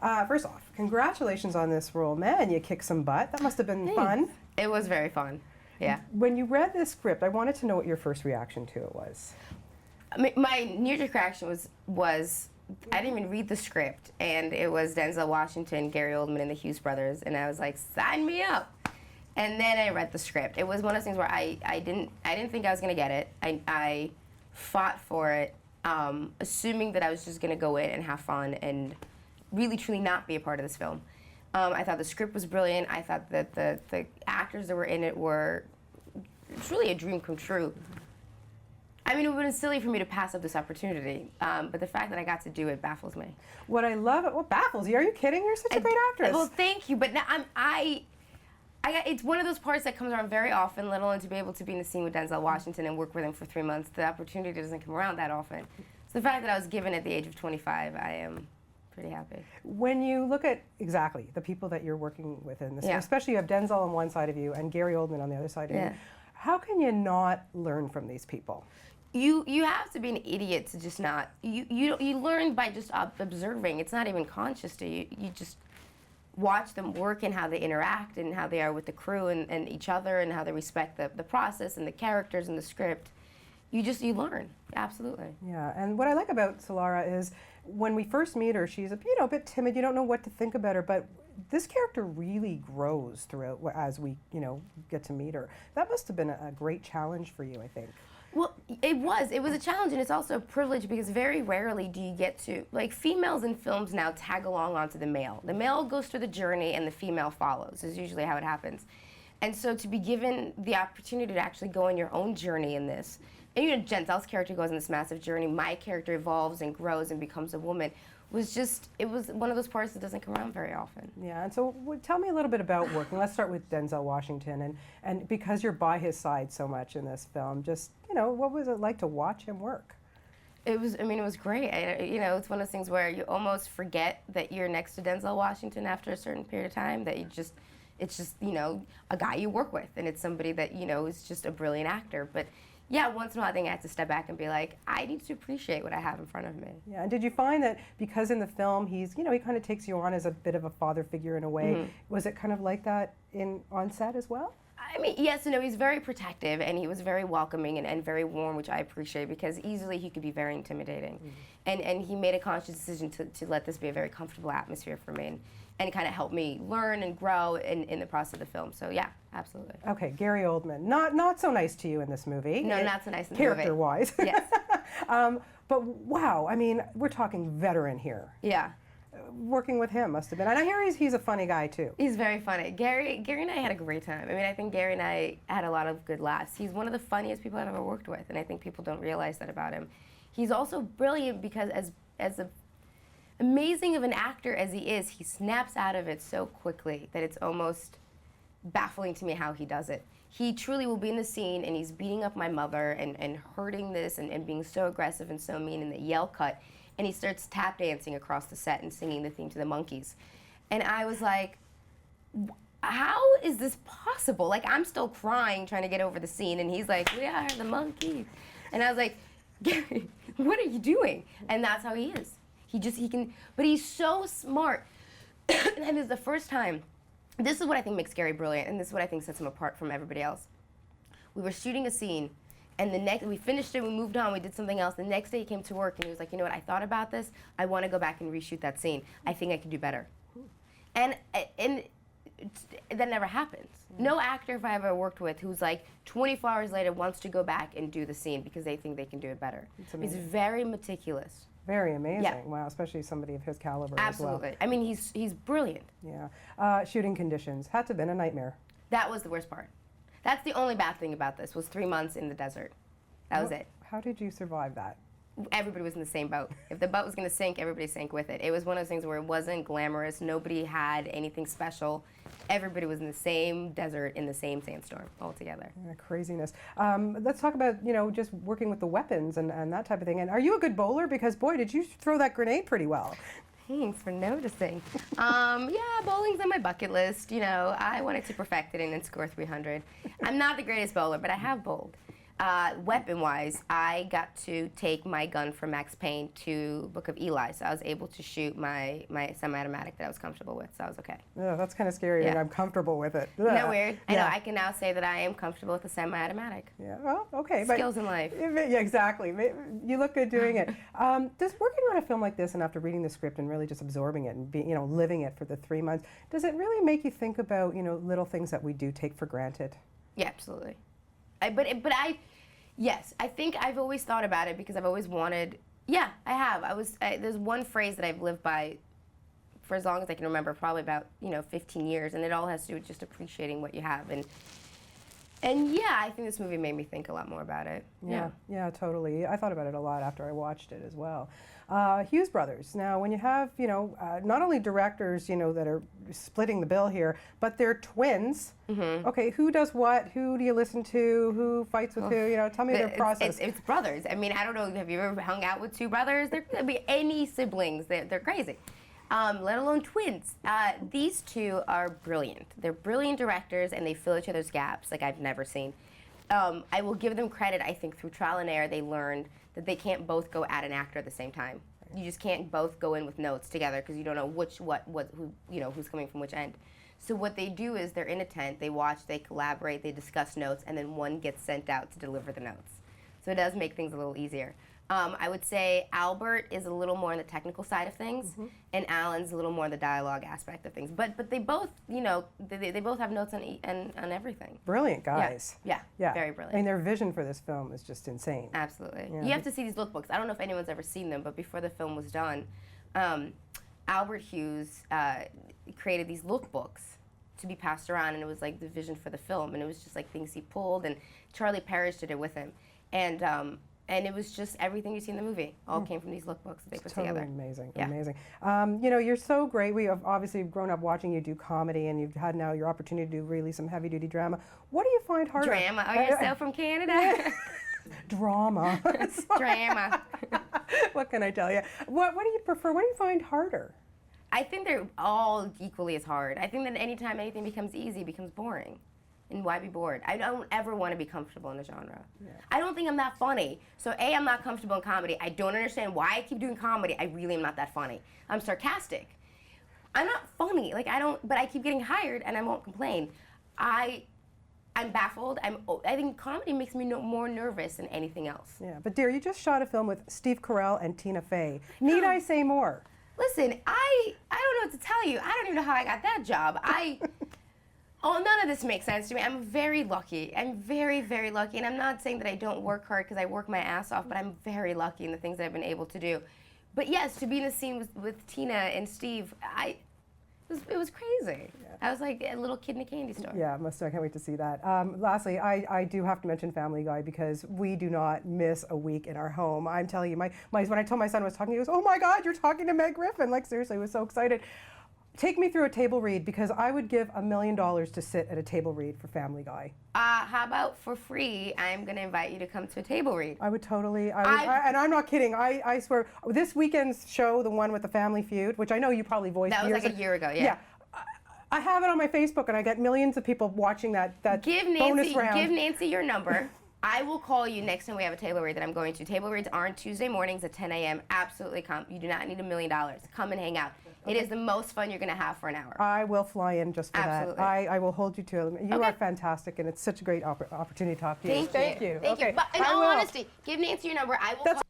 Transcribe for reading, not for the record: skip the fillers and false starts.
First off, congratulations on this role, man. You kicked some butt. That must have been fun. It was very fun. Yeah. When you read this script, I wanted to know what your first reaction to it was. My knee-jerk reaction was I didn't even read the script, and it was Denzel Washington, Gary Oldman, and the Hughes brothers, and I was like, sign me up. And then I read the script. It was one of those things where I didn't think I was gonna get it. I fought for it, assuming that I was just gonna go in and have fun and really truly not be a part of this film. I thought the script was brilliant. I thought that the actors that were in it were truly a dream come true. I mean, it would have been silly for me to pass up this opportunity, but the fact that I got to do it baffles me. What I love, what baffles you? Are you kidding? You're such a great actress. Well, thank you, but now it's one of those parts that comes around very often, let alone to be able to be in the scene with Denzel Washington and work with him for 3 months. The opportunity doesn't come around that often. So the fact that I was given at the age of 25, I am pretty happy. When you look at exactly the people that you're working with in this, especially you have Denzel on one side of you and Gary Oldman on the other side of you, how can you not learn from these people? You have to be an idiot to just not. You learn by just observing. It's not even conscious to you. You just watch them work and how they interact and how they are with the crew and each other and how they respect the process and the characters and the script. You learn, absolutely. Yeah, and what I like about Solara is when we first meet her, she's a bit timid. You don't know what to think about her, but this character really grows throughout as we get to meet her. That must have been a great challenge for you, I think. Well, it was a challenge, and it's also a privilege because very rarely do you get to, like, females in films now tag along onto the male. The male goes through the journey and the female follows, is usually how it happens. And so to be given the opportunity to actually go on your own journey in this, and Denzel's character goes on this massive journey, my character evolves and grows and becomes a woman, it was one of those parts that doesn't come around very often. Yeah, and so tell me a little bit about working. Let's start with Denzel Washington, and because you're by his side so much in this film, just, what was it like to watch him work? It was great. It's one of those things where you almost forget that you're next to Denzel Washington after a certain period of time, that it's just, a guy you work with, and it's somebody that, is just a brilliant actor. But yeah, once in a while I think I have to step back and be like, I need to appreciate what I have in front of me. Yeah, and did you find that because in the film he's, he kind of takes you on as a bit of a father figure in a way, was it kind of like that on set as well? I mean, yes and no. He's very protective, and he was very welcoming and very warm, which I appreciate, because easily he could be very intimidating. And he made a conscious decision to let this be a very comfortable atmosphere for me and kind of help me learn and grow in the process of the film. So yeah, absolutely. Okay, Gary Oldman, not so nice to you in this movie. No, not so nice in the movie. Character-wise. Yes. But wow, I mean, we're talking veteran here. Yeah. Working with him must have been, and I hear he's a funny guy too. He's very funny. Gary and I had a great time. I mean, I think Gary and I had a lot of good laughs. He's one of the funniest people I've ever worked with, and I think people don't realize that about him. He's also brilliant because as amazing of an actor as he is, he snaps out of it so quickly that it's almost baffling to me how he does it. He truly will be in the scene and he's beating up my mother and hurting this and being so aggressive and so mean in the yell cut, and he starts tap dancing across the set and singing the theme to the Monkees. And I was like, how is this possible? Like, I'm still crying trying to get over the scene, and he's like, we are the Monkees. And I was like, Gary, what are you doing? And that's how he is. He can, but he's so smart. And it's the first time, this is what I think makes Gary brilliant, and this is what I think sets him apart from everybody else. We were shooting a scene, and we finished it, we moved on, we did something else. The next day he came to work, and he was like, you know what, I thought about this, I want to go back and reshoot that scene. I think I can do better. And that never happens. No actor I've ever worked with who's like 24 hours later wants to go back and do the scene because they think they can do it better. He's very meticulous. Very amazing. Yeah. Wow, especially somebody of his caliber. Absolutely. As well. I mean, he's brilliant. Yeah. Shooting conditions had to have been a nightmare. That was the worst part. That's the only bad thing about this, was 3 months in the desert. That was it. How did you survive that? Everybody was in the same boat. If the boat was going to sink, everybody sank with it. It was one of those things where it wasn't glamorous. Nobody had anything special. Everybody was in the same desert in the same sandstorm all together. Yeah, craziness. Let's talk about, just working with the weapons and that type of thing. And are you a good bowler? Because, boy, did you throw that grenade pretty well. Thanks for noticing. Yeah, bowling's on my bucket list. I wanted to perfect it and then score 300. I'm not the greatest bowler, but I have bowled. Weapon-wise, I got to take my gun from Max Payne to Book of Eli, so I was able to shoot my semi-automatic that I was comfortable with, so I was okay. Yeah, that's kind of scary. Yeah. And I'm comfortable with it. Isn't that weird? I know, Yeah. I can now say that I am comfortable with a semi-automatic. Yeah, well, okay. Skills in life. Yeah, exactly. You look good doing it. Does working on a film like this and after reading the script and really just absorbing it and being, living it for the 3 months, does it really make you think about, little things that we do take for granted? Yeah, absolutely. Yes, I think I've always thought about it because I've always wanted. Yeah, I have. There's one phrase that I've lived by for as long as I can remember, probably about 15 years, and it all has to do with just appreciating what you have. And yeah, I think this movie made me think a lot more about it. Yeah, totally. I thought about it a lot after I watched it as well. Hughes Brothers. Now, when you have, not only directors, that are splitting the bill here, but they're twins. Mm-hmm. Okay, who does what? Who do you listen to? Who fights with who? Tell me their process. It's brothers. I mean, I don't know. Have you ever hung out with two brothers? There could be any siblings. They're crazy. Let alone twins. These two are brilliant. They're brilliant directors, and they fill each other's gaps like I've never seen. I will give them credit. I think through trial and error, they learned that they can't both go at an actor at the same time. You just can't both go in with notes together because you don't know who's coming from which end. So what they do is they're in a tent, they watch, they collaborate, they discuss notes, and then one gets sent out to deliver the notes. So it does make things a little easier. I would say Albert is a little more on the technical side of things, mm-hmm. and Alan's a little more on the dialogue aspect of things. But they both, they both have notes on everything. Brilliant guys. Yeah, very brilliant. I mean, their vision for this film is just insane. Absolutely. Yeah. You have to see these lookbooks. I don't know if anyone's ever seen them, but before the film was done, Albert Hughes created these lookbooks to be passed around, and it was like the vision for the film, and it was just like things he pulled, and Charlie Parrish did it with him, and it was just everything you see in the movie all came from these lookbooks that they put together. Amazing, yeah. Amazing. You're so great. We have obviously grown up watching you do comedy, and you've had now your opportunity to do really some heavy-duty drama. What do you find harder? Drama. Oh, you're so from Canada. Drama. Drama. What can I tell you? What do you prefer? What do you find harder? I think they're all equally as hard. I think that anytime anything becomes easy, it becomes boring. And why be bored? I don't ever want to be comfortable in the genre. Yeah. I don't think I'm that funny. So A, I'm not comfortable in comedy. I don't understand why I keep doing comedy. I really am not that funny. I'm sarcastic. I'm not funny. But I keep getting hired and I won't complain. I'm baffled. I think comedy makes me more nervous than anything else. Yeah, but dear, you just shot a film with Steve Carell and Tina Fey. Need I say more? Listen, I don't know what to tell you. I don't even know how I got that job. None of this makes sense to me. I'm very lucky. I'm very, very lucky. And I'm not saying that I don't work hard because I work my ass off, but I'm very lucky in the things that I've been able to do. But yes, to be in the scene with Tina and Steve, it was crazy. Yeah. I was like a little kid in a candy store. Yeah, I can't wait to see that. Lastly, I do have to mention Family Guy because we do not miss a week in our home. I'm telling you, when I told my son I was talking, he goes, "Oh my God, you're talking to Meg Griffin!" Like seriously, I was so excited. Take me through a table read because I would give $1 million to sit at a table read for Family Guy. How about for free? I'm going to invite you to come to a table read. I would totally. And I'm not kidding. I swear. This weekend's show, the one with the Family Feud, which I know you probably voiced. That was like a year ago. Yeah. I have it on my Facebook, and I get millions of people watching that bonus round. Give Nancy your number. I will call you next time we have a table read that I'm going to. Table reads are on Tuesday mornings at 10 a.m. Absolutely come. You do not need $1 million. Come and hang out. Okay. It is the most fun you're going to have for an hour. I will fly in just for Absolutely. that. I will hold you to it. You are fantastic, and it's such a great opportunity to talk to you. Thank you. Okay. But in all honesty, give Nancy your number. I will call